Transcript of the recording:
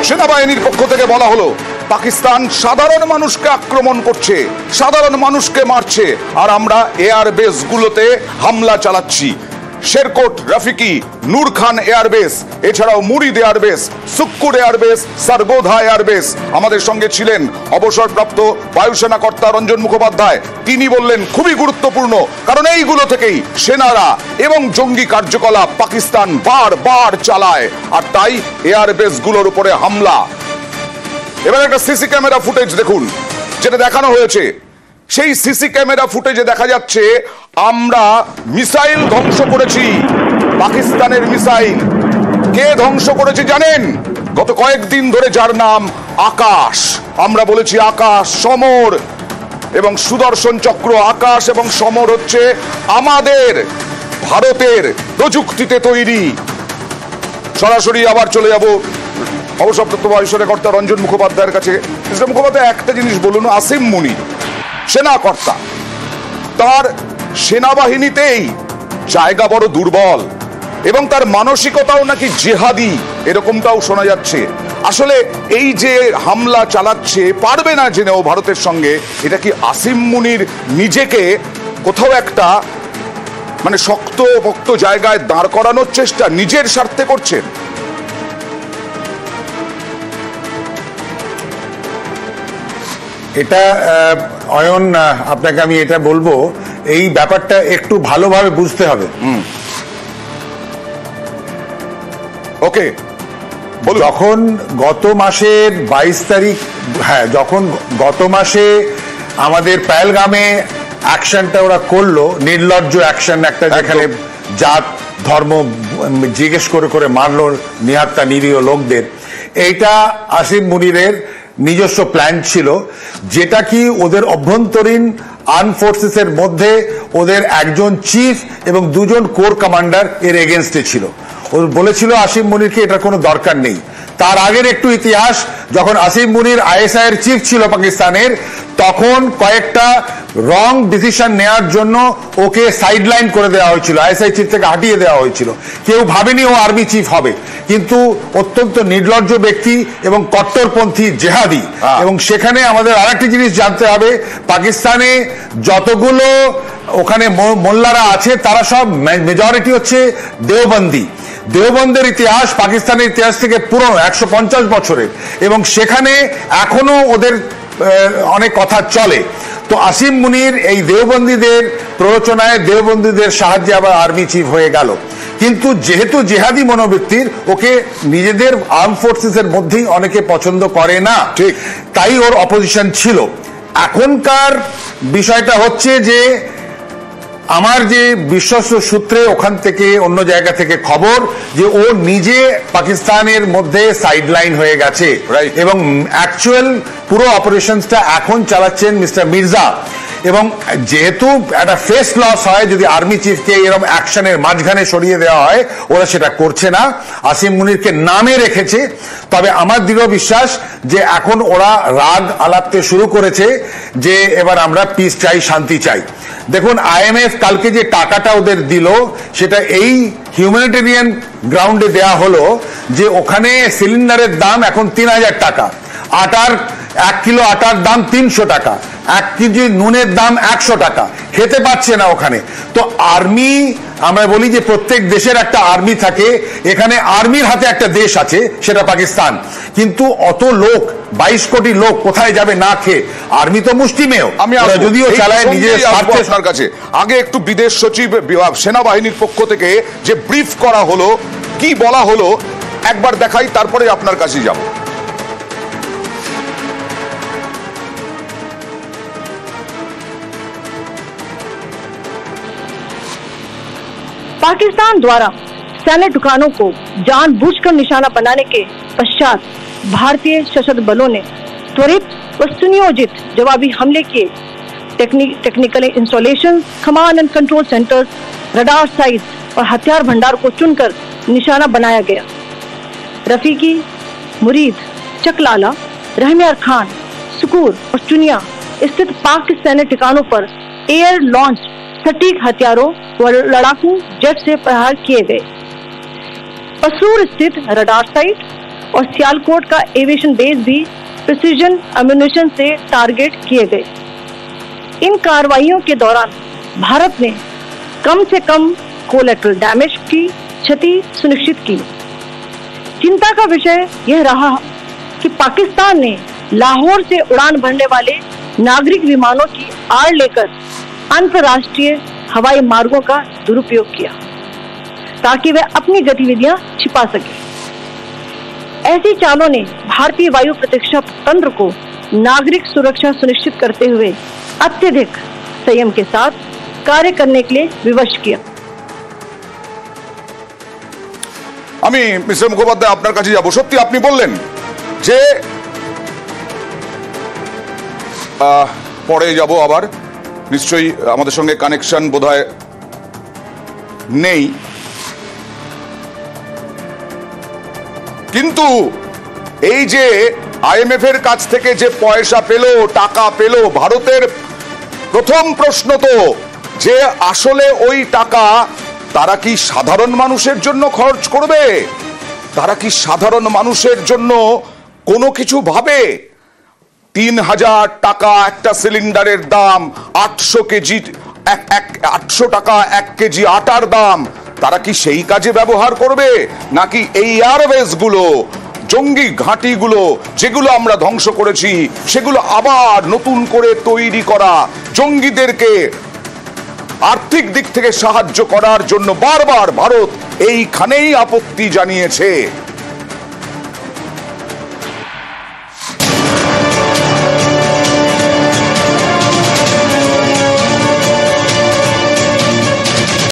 সেনাবাহিনীর পক্ষ থেকে বলা হলো পাকিস্তান সাধারণ মানুষকে আক্রমণ করছে, সাধারণ মানুষকে মারছে, আর আমরা এয়ারবেস গুলোতে হামলা চালাচ্ছি। শেরকোট, রাফিকি, নূর খান এয়ারবেস, এছাড়াও মুরিদ এয়ারবেস, সুক্কুর এয়ারবেস, সারগোধা এয়ারবেস। আমাদের সঙ্গে ছিলেন অবসরপ্রাপ্ত বায়ুসেনা কর্তা রঞ্জন মুখোপাধ্যায়। তিনি বললেন খুবই গুরুত্বপূর্ণ, কারণ এইগুলো থেকেই সেনারা এবং জঙ্গি কার্যকলাপ পাকিস্তান বারবার চালায়, আর তাই এয়ারবেস গুলোর উপরে হামলা। এবার একটা সিসি ক্যামেরা ফুটেজ দেখুন, যেটা দেখানো হয়েছে। সেই সিসি ক্যামেরা ফুটেজে দেখা যাচ্ছে আমরা মিসাইল ধ্বংস করেছি, পাকিস্তানের মিসাইল। কে ধ্বংস করেছে জানেন? গত কয়েকদিন ধরে যার নাম আকাশ, আমরা বলেছি আকাশ, সমর এবং সুদর্শন চক্র। আকাশ এবং সমর হচ্ছে আমাদের ভারতের প্রযুক্তিতে তৈরি। সরাসরি আবার চলে যাব অবসরপ্রাপ্ত বায়ুসেনা কর্তা রঞ্জন মুখোপাধ্যায়ের কাছে। মিস্টার মুখোপাধ্যায়, একটা জিনিস বলুন, আসিম মুনির সেনা কর্তা, তার সেনাবাহিনীতেই জায়গা বড় দুর্বল এবং তার মানসিকতাও নাকি জেহাদি, এরকমটাও শোনা যাচ্ছে। আসলে এই যে হামলা চালাচ্ছে পারবে না জেনেও ভারতের সঙ্গে, এটা কি আসিম মুনির নিজেকে কোথাও একটা মানে শক্ত ভক্ত জায়গায় দাঁড় করানোর চেষ্টা নিজের স্বার্থে করছেন? এটা অয়ন, আপনাকে আমি এটা বলবো, এই ব্যাপারটা একটু ভালোভাবে বুঝতে হবে। ওকে, যখন গত মাসের 22 তারিখ, যখন গত মাসে আমাদের পেহেলগামে অ্যাকশনটা ওরা করলো, নির্লজ্জ অ্যাকশন একটা, যেখানে জাত ধর্ম জিজ্ঞেস করে করে মারলো নিহত নিরীহ লোকদের, এইটা আসিম মুনিরের নিজস্ব প্ল্যান ছিল, যেটা কি ওদের অভ্যন্তরীণ আর্ম ফোর্সেসের মধ্যে ওদের একজন চিফ এবং দুজন কোর কমান্ডার এর এগেনস্টে ছিল। ও বলেছিল আসিম মুনিরকে এটার কোনো দরকার নেই। তার আগের একটু ইতিহাস, যখন আসিম মুনির আইএসআই এর চিফ ছিল পাকিস্তানের, তখন কয়েকটা রং ডিসিশন নেওয়ার জন্য ওকে সাইডলাইন করে দেওয়া হয়েছিল, আইএসআই চিফ থেকে হাঁটিয়ে দেওয়া হয়েছিল। কেউ ভাবেনি ও আর্মি চিফ হবে, কিন্তু অত্যন্ত নির্লজ্জ ব্যক্তি এবং কট্টরপন্থী জেহাদি। এবং সেখানে আমাদের আরেকটি জিনিস জানতে হবে, পাকিস্তানে যতগুলো ওখানে মোল্লারা আছে তারা সব মেজরিটি হচ্ছে দেওবন্দি। দেওবন্দের ইতিহাস পাকিস্তানের ইতিহাস থেকে পুরনো 150 বছরের, এবং সেখানে এখনো ওদের অনেক কথা চলে। তো আসিম মুনির এই দেওবন্দীদের প্ররোচনায়, দেওবন্দীদের সাহায্যে আবার আর্মি চিফ হয়ে গেল। কিন্তু যেহেতু জেহাদি মনোবৃত্তির, ওকে নিজেদের আর্ম ফোর্সেসের মধ্যেই অনেকে পছন্দ করে না, ঠিক তাই ওর অপোজিশন ছিল। এখনকার বিষয়টা হচ্ছে যে আমার যে বিশ্বস্ত সূত্রে ওখান থেকে অন্য জায়গা থেকে খবর, যে ও নিজে পাকিস্তানের মধ্যে সাইডলাইন হয়ে গেছে এবং অ্যাকচুয়াল পুরো অপারেশনসটা এখন চালাচ্ছেন মিস্টার মির্জা। এবং যেহেতু একটা ফেস লস হয় যদি আর্মি চিফকে এরকম অ্যাকশনের মাঝখানে সরিয়ে দেওয়া হয়, ওরা সেটা করছে না, আসিম মুনিরকে নামে রেখেছে। তবে আমার দৃঢ় বিশ্বাস যে এখন ওরা রাগ আলাপতে শুরু করেছে যে এবার আমরা পিস চাই, শান্তি চাই। দেখুন, আইএমএফ কালকে যে টাকাটা ওদের দিল, সেটা এই হিউম্যানিটেরিয়ান গ্রাউন্ডে দেয়া হলো যে ওখানে সিলিন্ডারের দাম এখন 3000 টাকা, 1 কিলো আটার দাম 300 টাকা, 1 কেজি নুনের দাম 100 টাকা, খেতে পাচ্ছে না ওখানে। তো আর্মি, আমরা বলি যে প্রত্যেক দেশের একটা আর্মি থাকে, এখানে আর্মির হাতে একটা দেশ আছে, সেটা পাকিস্তান। কিন্তু অত লোক, 22 কোটি লোক কোথায় যাবে না খেয়ে? আর্মি তো মুষ্টিমেয়, আমি যদিও চালায় নিজের স্বার্থে। আপনার কাছে আগে একটু বিদেশ সচিব সেনাবাহিনীর পক্ষ থেকে যে ব্রিফ করা হলো, কি বলা হলো একবার দেখাই, তারপরে আপনার কাছে যাব। पाकिस्तान द्वारा सैन्य ठिकानों को जानबूझकर निशाना बनाने के पश्चात भारतीय सशस्त्र बलों ने त्वरित व सुनियोजित जवाबी हमले किए। Technical installation, command and control centres, radar sites और हथियार भंडार को चुनकर निशाना बनाया गया। रफीकी, मुरीद, चकलाला, रहमियार खान, सुकूर और चुनिया स्थित पाक के सैन्य ठिकानों पर एयर लॉन्च सटीक हथियारों व लड़ाकू जेट से प्रहार किए गए। पसूर स्थित रडार साइट, और सियालकोट का एविएशन बेस भी प्रिसीजन अम्यूनिशन से टारगेट किए गए। इन कार्रवाइयों के दौरान भारत ने कम से कम कोलैटरल डैमेज की क्षति सुनिश्चित की। चिंता का विषय यह रहा कि पाकिस्तान ने लाहौर से उड़ान भरने वाले नागरिक विमानों की आड़ लेकर अंतर्राष्ट्रीय हवाई मार्गों का दुरुपयोग किया ताकि वह अपनी गतिविधियां छिपा सके। ऐसी चालों ने भारतीय वायु प्रतिरक्षा तंत्र को नागरिक सुरक्षा सुनिश्चित करते हुए अत्यधिक संयम के साथ कार्य करने के लिए विवश किया। আমি মিস্টার মুখোপাধ্যায় আপনার কাছে যাব। সত্যি আপনি বললেন যে পরে যাব আবার, নিশ্চয়ই আমাদের সঙ্গে কানেকশন বোধহয় নেই, কিন্তু এই যে আইএমএফ এর কাছ থেকে যে পয়সা পেল, টাকা পেল, ভারতের প্রথম প্রশ্ন তো যে আসলে ওই টাকা তারা কি সাধারণ মানুষের জন্য খরচ করবে? তারা কি সাধারণ মানুষের জন্য কোনো কিছু ভাবে? 3000 টাকা একটা সিলিন্ডারের দাম, 800 টাকা 1 কেজি আটার দাম, তারা কি সেই কাজে ব্যবহার করবে? নাকি এই এয়ারবেস গুলো, জঙ্গি ঘাঁটিগুলো যেগুলো আমরা ধ্বংস করেছি সেগুলো আবার নতুন করে তৈরি করা, জঙ্গিদেরকে আর্থিক দিক থেকে সাহায্য করার জন্য বারবার ভারত এইখানেই আপত্তি জানিয়েছে।